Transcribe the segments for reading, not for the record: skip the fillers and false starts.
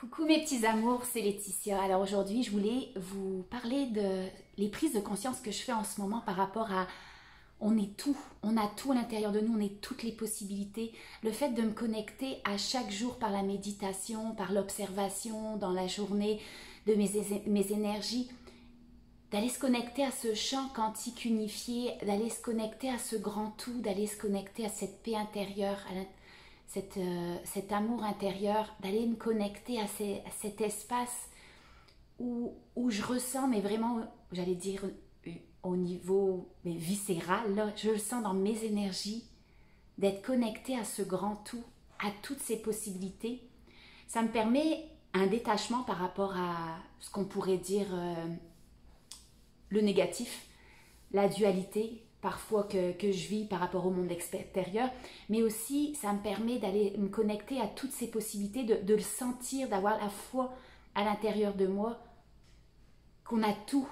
Coucou mes petits amours, c'est Laetitia. Alors aujourd'hui, je voulais vous parler de les prises de conscience que je fais en ce moment par rapport à on est tout, on a tout à l'intérieur de nous, on est toutes les possibilités. Le fait de me connecter à chaque jour par la méditation, par l'observation dans la journée de mes énergies, d'aller se connecter à ce champ quantique unifié, d'aller se connecter à ce grand tout, d'aller se connecter à cette paix intérieure, cet amour intérieur, d'aller me connecter à cet espace où je ressens, mais vraiment, j'allais dire au niveau viscéral, là, je le sens dans mes énergies, d'être connecté à ce grand tout, à toutes ces possibilités. Ça me permet un détachement par rapport à ce qu'on pourrait dire le négatif, la dualité, parfois que je vis par rapport au monde extérieur, mais aussi ça me permet d'aller me connecter à toutes ces possibilités, de le sentir, d'avoir la foi à l'intérieur de moi, qu'on a tout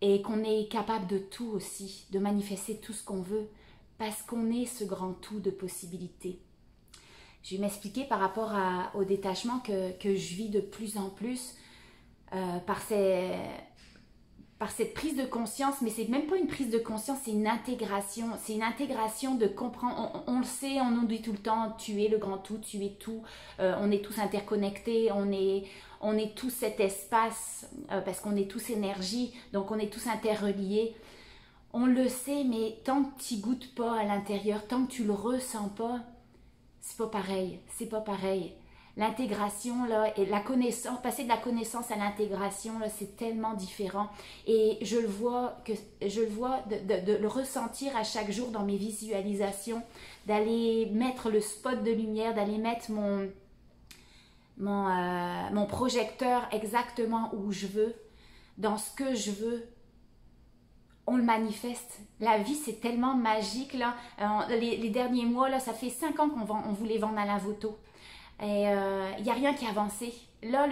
et qu'on est capable de tout aussi, de manifester tout ce qu'on veut, parce qu'on est ce grand tout de possibilités. Je vais m'expliquer par rapport au détachement que je vis de plus en plus par cette prise de conscience, mais c'est même pas une prise de conscience, c'est une intégration. C'est une intégration de comprendre, on le sait, on nous dit tout le temps, tu es le grand tout, tu es tout, on est tous interconnectés, on est tous cet espace, parce qu'on est tous énergie, donc on est tous interreliés. On le sait, mais tant que tu goûtes pas à l'intérieur, tant que tu le ressens pas, c'est pas pareil, c'est pas pareil. L'intégration, là, et la connaissance, passer de la connaissance à l'intégration, là, c'est tellement différent. Et je le vois, de le ressentir à chaque jour dans mes visualisations, d'aller mettre le spot de lumière, d'aller mettre mon projecteur exactement où je veux, dans ce que je veux. On le manifeste. La vie, c'est tellement magique, là. Les derniers mois, là, ça fait 5 ans qu'on voulait vendre à la Voto. Et il n'y a rien qui a avancé. Là,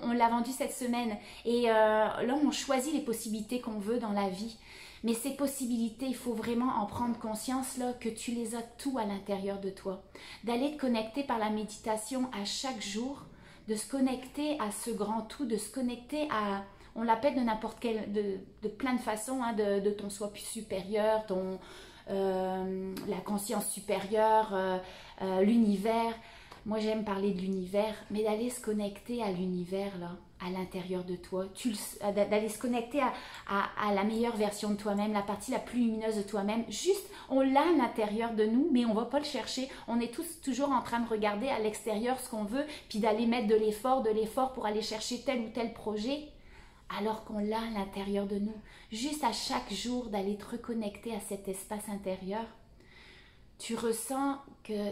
on l'a vendu cette semaine. Et là, on choisit les possibilités qu'on veut dans la vie. Mais ces possibilités, il faut vraiment en prendre conscience là, que tu les as tout à l'intérieur de toi. D'aller te connecter par la méditation à chaque jour, de se connecter à ce grand tout, de se connecter à... On l'appelle de n'importe quelle... de plein de façons, hein, de ton soi plus supérieur, la conscience supérieure, l'univers. Moi, j'aime parler de l'univers, mais d'aller se connecter à l'univers, là, à l'intérieur de toi, d'aller se connecter à la meilleure version de toi-même, la partie la plus lumineuse de toi-même. Juste, on l'a à l'intérieur de nous, mais on ne va pas le chercher. On est tous toujours en train de regarder à l'extérieur ce qu'on veut, puis d'aller mettre de l'effort pour aller chercher tel ou tel projet, alors qu'on l'a à l'intérieur de nous. Juste à chaque jour, d'aller te reconnecter à cet espace intérieur, tu ressens que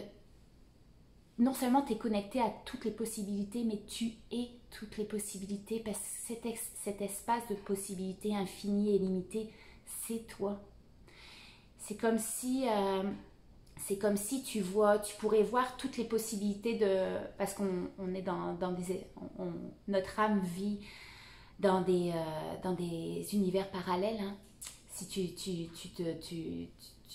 non seulement tu es connecté à toutes les possibilités, mais tu es toutes les possibilités, parce que cet espace de possibilités infinies et limitées, c'est toi. C'est comme si tu pourrais voir toutes les possibilités parce qu'on est notre âme vit dans des univers parallèles. Hein. Si tu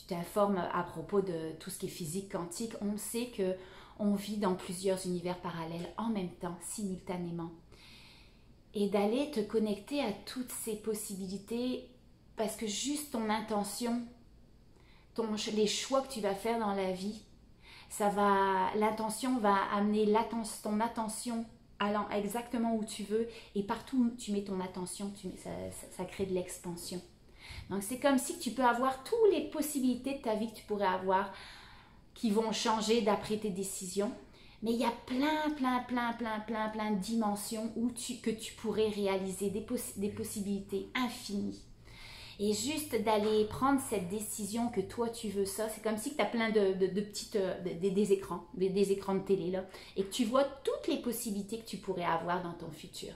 t'informes à propos de tout ce qui est physique quantique, on sait que on vit dans plusieurs univers parallèles en même temps, simultanément. Et d'aller te connecter à toutes ces possibilités, parce que juste ton intention, les choix que tu vas faire dans la vie, l'intention va amener ton attention allant exactement où tu veux, et partout où tu mets ton attention, ça crée de l'expansion. Donc c'est comme si tu peux avoir toutes les possibilités de ta vie que tu pourrais avoir, qui vont changer d'après tes décisions. Mais il y a plein de dimensions que tu pourrais réaliser, des possibilités infinies. Et juste d'aller prendre cette décision que toi tu veux ça, c'est comme si tu as plein de petites, des écrans de télé là, et que tu vois toutes les possibilités que tu pourrais avoir dans ton futur.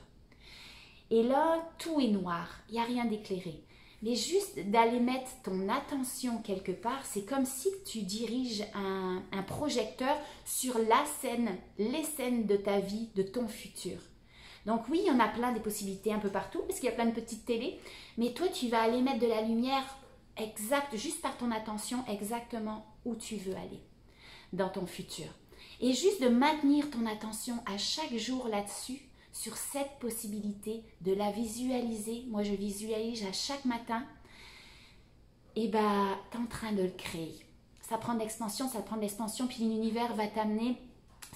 Et là, tout est noir, il n'y a rien d'éclairé. Mais juste d'aller mettre ton attention quelque part, c'est comme si tu diriges un projecteur sur les scènes de ta vie, de ton futur. Donc oui, il y en a plein des possibilités un peu partout, parce qu'il y a plein de petites télés, mais toi, tu vas aller mettre de la lumière exacte, juste par ton attention, exactement où tu veux aller dans ton futur. Et juste de maintenir ton attention à chaque jour là-dessus, sur cette possibilité de la visualiser. Moi, je visualise à chaque matin. Et bah, tu es en train de le créer. Ça prend de l'expansion, puis l'univers va t'amener.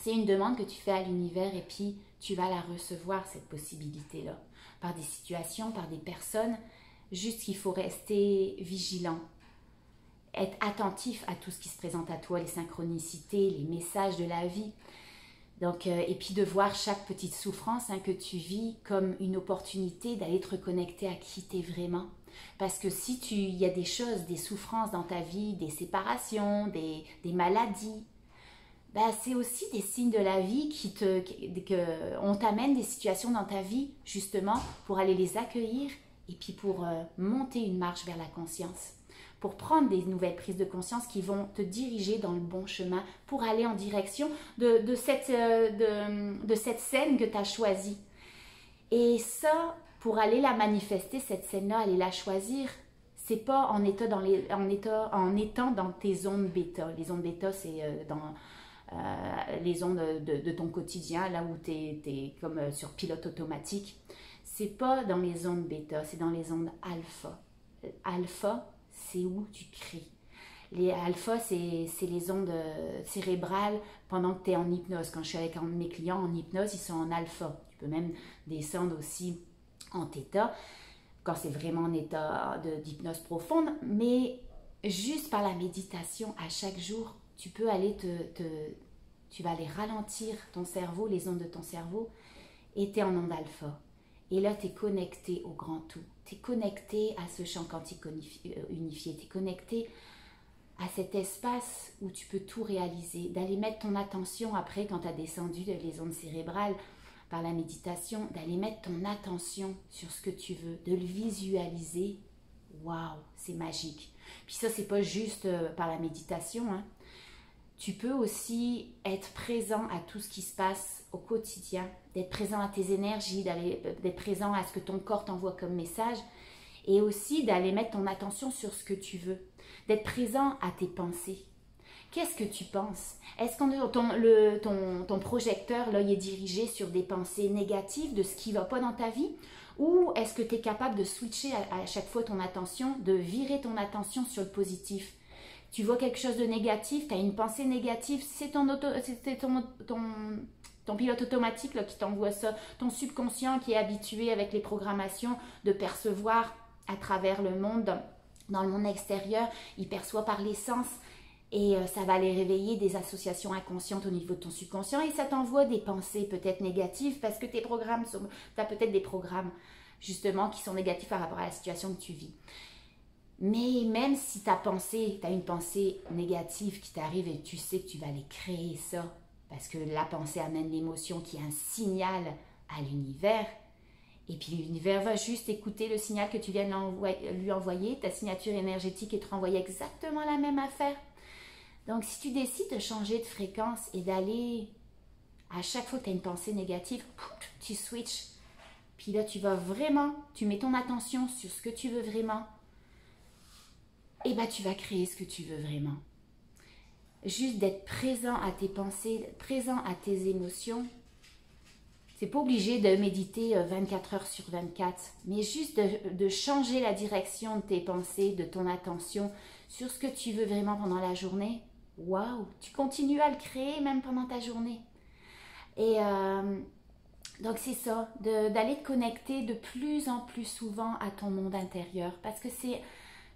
C'est une demande que tu fais à l'univers et puis tu vas la recevoir, cette possibilité-là. Par des situations, par des personnes. Juste qu'il faut rester vigilant. Être attentif à tout ce qui se présente à toi, les synchronicités, les messages de la vie. Donc, et puis de voir chaque petite souffrance que tu vis comme une opportunité d'aller te reconnecter à qui tu es vraiment. Parce que si il y a des choses, des souffrances dans ta vie, des séparations, des maladies, bah, c'est aussi des signes de la vie on t'amène des situations dans ta vie justement pour aller les accueillir et puis pour monter une marche vers la conscience. Pour prendre des nouvelles prises de conscience qui vont te diriger dans le bon chemin pour aller en direction de cette scène que tu as choisie. Et ça, pour aller la manifester, cette scène-là, aller la choisir, c'est pas en étant dans tes ondes bêta. Les ondes bêta, c'est dans les ondes de ton quotidien, là où tu es comme sur pilote automatique. C'est pas dans les ondes bêta, c'est dans les ondes alpha. Alpha, c'est où tu crées. Les alpha, c'est les ondes cérébrales pendant que tu es en hypnose. Quand je suis avec mes clients en hypnose, ils sont en alpha. Tu peux même descendre aussi en θ, quand c'est vraiment en état d'hypnose profonde. Mais juste par la méditation, à chaque jour, tu peux aller tu vas aller ralentir ton cerveau, les ondes de ton cerveau, et tu es en onde alpha. Et là, tu es connecté au grand tout. Tu es connecté à ce champ quantique unifié. Tu es connecté à cet espace où tu peux tout réaliser. D'aller mettre ton attention après, quand tu as descendu les ondes cérébrales par la méditation, d'aller mettre ton attention sur ce que tu veux, de le visualiser. Waouh, c'est magique. Puis ça, c'est pas juste par la méditation. Tu peux aussi être présent à tout ce qui se passe au quotidien, d'être présent à tes énergies, d'être présent à ce que ton corps t'envoie comme message et aussi d'aller mettre ton attention sur ce que tu veux, d'être présent à tes pensées. Qu'est-ce que tu penses? Est-ce que ton projecteur là, il est dirigé sur des pensées négatives de ce qui ne va pas dans ta vie? Ou est-ce que tu es capable de switcher à chaque fois ton attention, de virer ton attention sur le positif? Tu vois quelque chose de négatif, tu as une pensée négative, c'est ton pilote automatique là, qui t'envoie ça, ton subconscient qui est habitué avec les programmations de percevoir à travers le monde, dans le monde extérieur, il perçoit par les sens et ça va aller réveiller des associations inconscientes au niveau de ton subconscient et ça t'envoie des pensées peut-être négatives parce que tu as peut-être des programmes justement qui sont négatifs par rapport à la situation que tu vis. Mais même si tu as une pensée négative qui t'arrive et tu sais que tu vas aller créer ça, parce que la pensée amène l'émotion qui est un signal à l'univers, et puis l'univers va juste écouter le signal que tu viens de lui envoyer, ta signature énergétique et te renvoyer exactement la même affaire. Donc si tu décides de changer de fréquence et d'aller, à chaque fois que tu as une pensée négative, tu switches, puis là tu mets ton attention sur ce que tu veux vraiment, et bah tu vas créer ce que tu veux vraiment. Juste d'être présent à tes pensées, présent à tes émotions. C'est pas obligé de méditer 24 heures sur 24, mais juste de changer la direction de tes pensées, de ton attention sur ce que tu veux vraiment pendant la journée. Waouh, tu continues à le créer même pendant ta journée. Et donc c'est ça, d'aller te connecter de plus en plus souvent à ton monde intérieur, parce que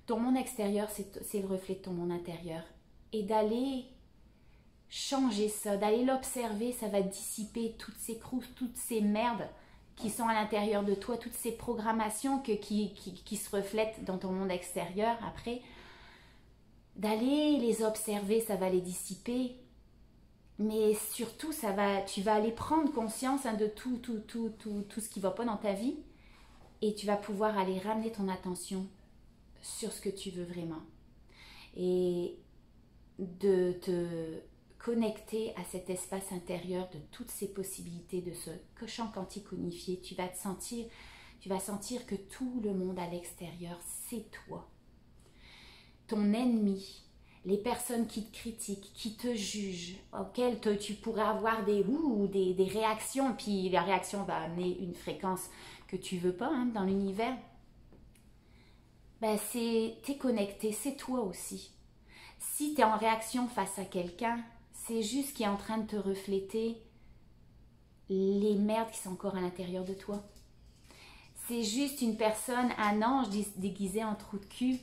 ton monde extérieur, c'est le reflet de ton monde intérieur. Et d'aller changer ça, d'aller l'observer, ça va dissiper toutes ces croustes, toutes ces merdes qui sont à l'intérieur de toi, toutes ces programmations qui se reflètent dans ton monde extérieur après. D'aller les observer, ça va les dissiper. Mais surtout, tu vas aller prendre conscience de tout ce qui ne va pas dans ta vie. Et tu vas pouvoir aller ramener ton attention sur ce que tu veux vraiment. Et de te connecter à cet espace intérieur de toutes ces possibilités, de ce champ quantique unifié. Tu vas sentir que tout le monde à l'extérieur, c'est toi. Ton ennemi, les personnes qui te critiquent, qui te jugent, auxquelles tu pourrais avoir des réactions, puis la réaction va amener une fréquence que tu veux pas hein, dans l'univers, ben t'es connecté, c'est toi aussi. Si tu es en réaction face à quelqu'un, c'est juste qu'il est en train de te refléter les merdes qui sont encore à l'intérieur de toi. C'est juste une personne, un ange déguisé en trou de cul.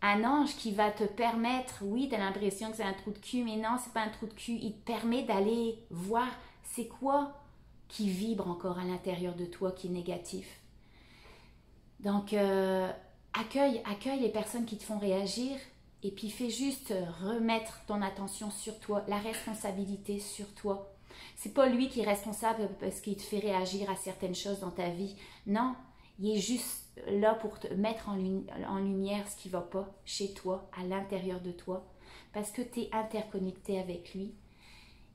Un ange qui va te permettre, oui, tu as l'impression que c'est un trou de cul, mais non, c'est pas un trou de cul. Il te permet d'aller voir c'est quoi qui vibre encore à l'intérieur de toi, qui est négatif. Donc, accueille les personnes qui te font réagir et puis fais juste remettre ton attention sur toi, la responsabilité sur toi. C'est pas lui qui est responsable parce qu'il te fait réagir à certaines choses dans ta vie. Non, il est juste là pour te mettre en lumière ce qui va pas chez toi, à l'intérieur de toi, parce que tu es interconnecté avec lui.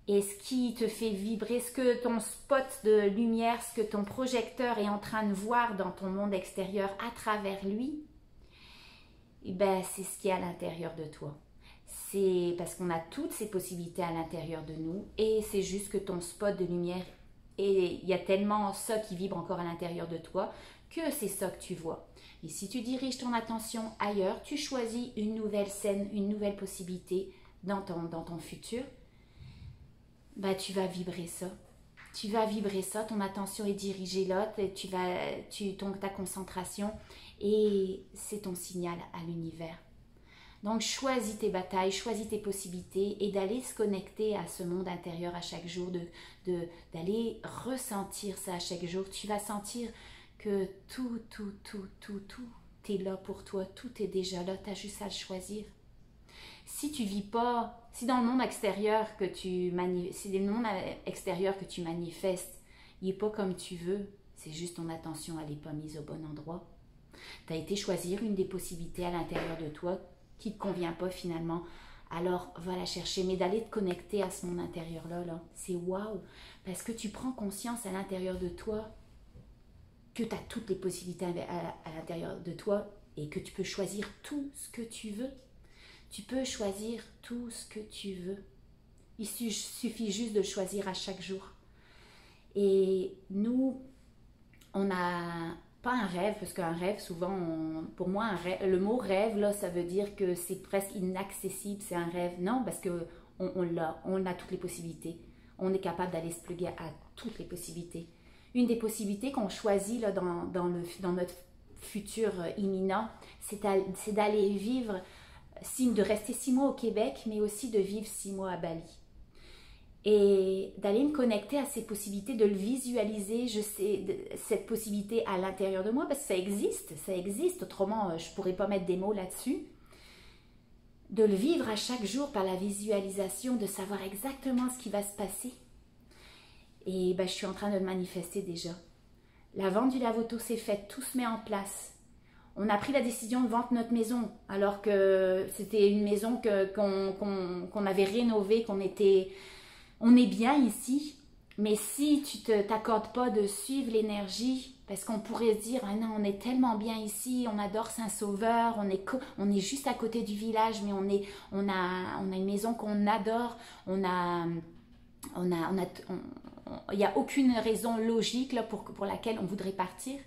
Et ce qui te fait vibrer, ce que ton spot de lumière, ce que ton projecteur est en train de voir dans ton monde extérieur à travers lui, ben, c'est ce qui est à l'intérieur de toi. C'est parce qu'on a toutes ces possibilités à l'intérieur de nous et c'est juste que ton spot de lumière, et il y a tellement ça qui vibre encore à l'intérieur de toi que c'est ça que tu vois. Et si tu diriges ton attention ailleurs, tu choisis une nouvelle scène, une nouvelle possibilité dans ton futur, ben, tu vas vibrer ça. Tu vas vibrer ça, ton attention est dirigée là, ta concentration et c'est ton signal à l'univers. Donc, choisis tes batailles, choisis tes possibilités et d'aller se connecter à ce monde intérieur à chaque jour, d'aller ressentir ça à chaque jour. Tu vas sentir que tout est là pour toi, tout est déjà là, tu as juste à le choisir. Si tu vis pas, si dans le monde extérieur que tu manifestes, il n'est pas comme tu veux, c'est juste ton attention, elle n'est pas mise au bon endroit. Tu as été choisir une des possibilités à l'intérieur de toi qui ne te convient pas finalement, alors va la chercher. Mais d'aller te connecter à ce monde intérieur-là, c'est waouh, parce que tu prends conscience à l'intérieur de toi que tu as toutes les possibilités à l'intérieur de toi et que tu peux choisir tout ce que tu veux. Tu peux choisir tout ce que tu veux. Il suffit juste de le choisir à chaque jour. Et nous, on n'a pas un rêve, parce qu'un rêve, souvent, pour moi, le mot rêve, là, ça veut dire que c'est presque inaccessible, c'est un rêve. Non, parce qu'on a toutes les possibilités. On est capable d'aller se pluguer à toutes les possibilités. Une des possibilités qu'on choisit là, dans notre futur imminent, c'est d'aller vivre, de rester 6 mois au Québec, mais aussi de vivre 6 mois à Bali. Et d'aller me connecter à ces possibilités, de le visualiser, cette possibilité à l'intérieur de moi, parce que ça existe, autrement je ne pourrais pas mettre des mots là-dessus. De le vivre à chaque jour par la visualisation, de savoir exactement ce qui va se passer. Et je suis en train de le manifester déjà. La vente du lave-auto s'est faite, tout se met en place. On a pris la décision de vendre notre maison, alors que c'était une maison qu'on avait rénovée, on est bien ici, mais si tu ne t'accordes pas de suivre l'énergie, parce qu'on pourrait se dire, ah non, on est tellement bien ici, on adore Saint-Sauveur, on est juste à côté du village, mais on a une maison qu'on adore, il n'y a aucune raison logique là, pour laquelle on voudrait partir.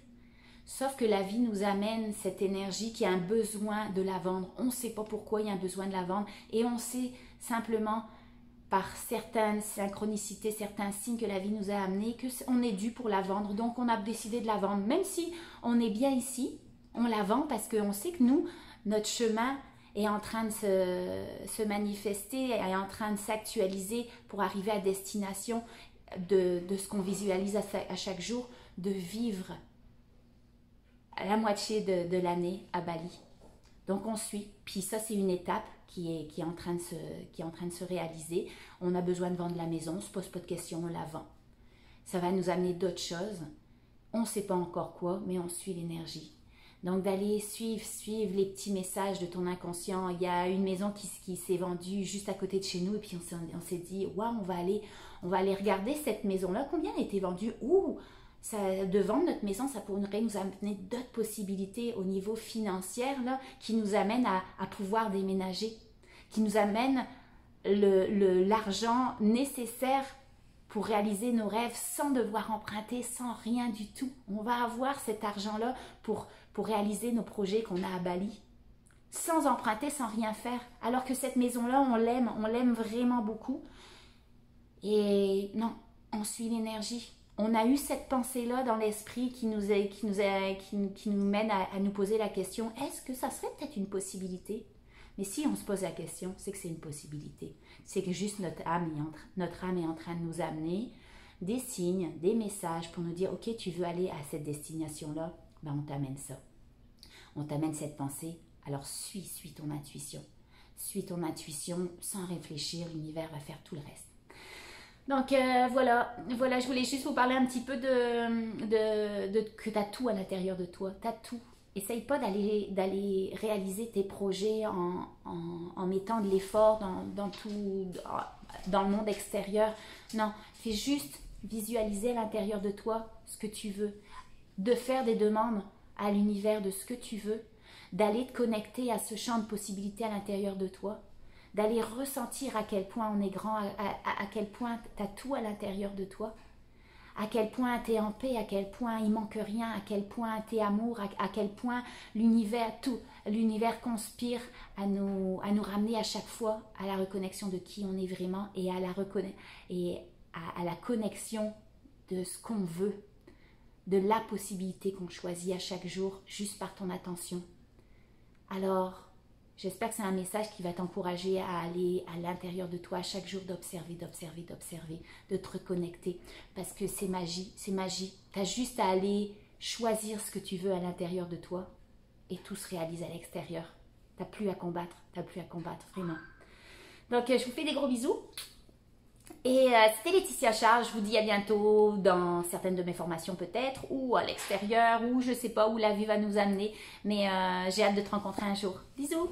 Sauf que la vie nous amène cette énergie qui a un besoin de la vendre. On ne sait pas pourquoi il y a un besoin de la vendre et on sait simplement par certaines synchronicités, certains signes que la vie nous a amenés, qu'on est dû pour la vendre. Donc, on a décidé de la vendre. Même si on est bien ici, on la vend parce qu'on sait que nous, notre chemin est en train de se manifester, est en train de s'actualiser pour arriver à destination de ce qu'on visualise à chaque jour, de vivre à la moitié de l'année à Bali. Donc, on suit. Puis ça, c'est une étape qui est en train de se réaliser. On a besoin de vendre la maison, on ne se pose pas de questions, on la vend. Ça va nous amener d'autres choses. On ne sait pas encore quoi, mais on suit l'énergie. Donc d'aller suivre les petits messages de ton inconscient. Il y a une maison qui s'est vendue juste à côté de chez nous et puis on s'est dit, waouh, on va aller regarder cette maison-là. Combien elle a été vendue? De vendre notre maison, ça pourrait nous amener d'autres possibilités au niveau financier là, qui nous amènent à pouvoir déménager. qui nous amène l'argent nécessaire pour réaliser nos rêves sans devoir emprunter, sans rien du tout. On va avoir cet argent-là pour réaliser nos projets qu'on a à Bali, sans emprunter, sans rien faire. Alors que cette maison-là, on l'aime vraiment beaucoup. Et non, on suit l'énergie. On a eu cette pensée-là dans l'esprit qui nous mène à nous poser la question, est-ce que ça serait peut-être une possibilité? Mais si on se pose la question, c'est que c'est une possibilité. C'est que juste notre âme est en train de nous amener des signes, des messages pour nous dire, ok, tu veux aller à cette destination-là, ben on t'amène ça. On t'amène cette pensée, alors suis ton intuition. Suis ton intuition sans réfléchir, l'univers va faire tout le reste. Donc voilà, je voulais juste vous parler un petit peu que tu as tout à l'intérieur de toi, tu as tout. Essaye pas d'aller réaliser tes projets en mettant de l'effort dans le monde extérieur. Non, fais juste visualiser à l'intérieur de toi ce que tu veux, de faire des demandes à l'univers de ce que tu veux, d'aller te connecter à ce champ de possibilités à l'intérieur de toi, d'aller ressentir à quel point on est grand, à quel point tu as tout à l'intérieur de toi, à quel point tu es en paix, à quel point il manque rien, à quel point tu es amour, à quel point l'univers conspire à nous ramener à chaque fois à la reconnexion de qui on est vraiment et à la connexion de ce qu'on veut, de la possibilité qu'on choisit à chaque jour juste par ton attention. Alors, j'espère que c'est un message qui va t'encourager à aller à l'intérieur de toi chaque jour, d'observer, de te reconnecter. Parce que c'est magie, c'est magie. Tu as juste à aller choisir ce que tu veux à l'intérieur de toi et tout se réalise à l'extérieur. Tu n'as plus à combattre, vraiment. Donc, je vous fais des gros bisous. Et c'était Laetitia Charles, je vous dis à bientôt dans certaines de mes formations peut-être, ou à l'extérieur, ou je sais pas où la vie va nous amener. Mais j'ai hâte de te rencontrer un jour. Bisous!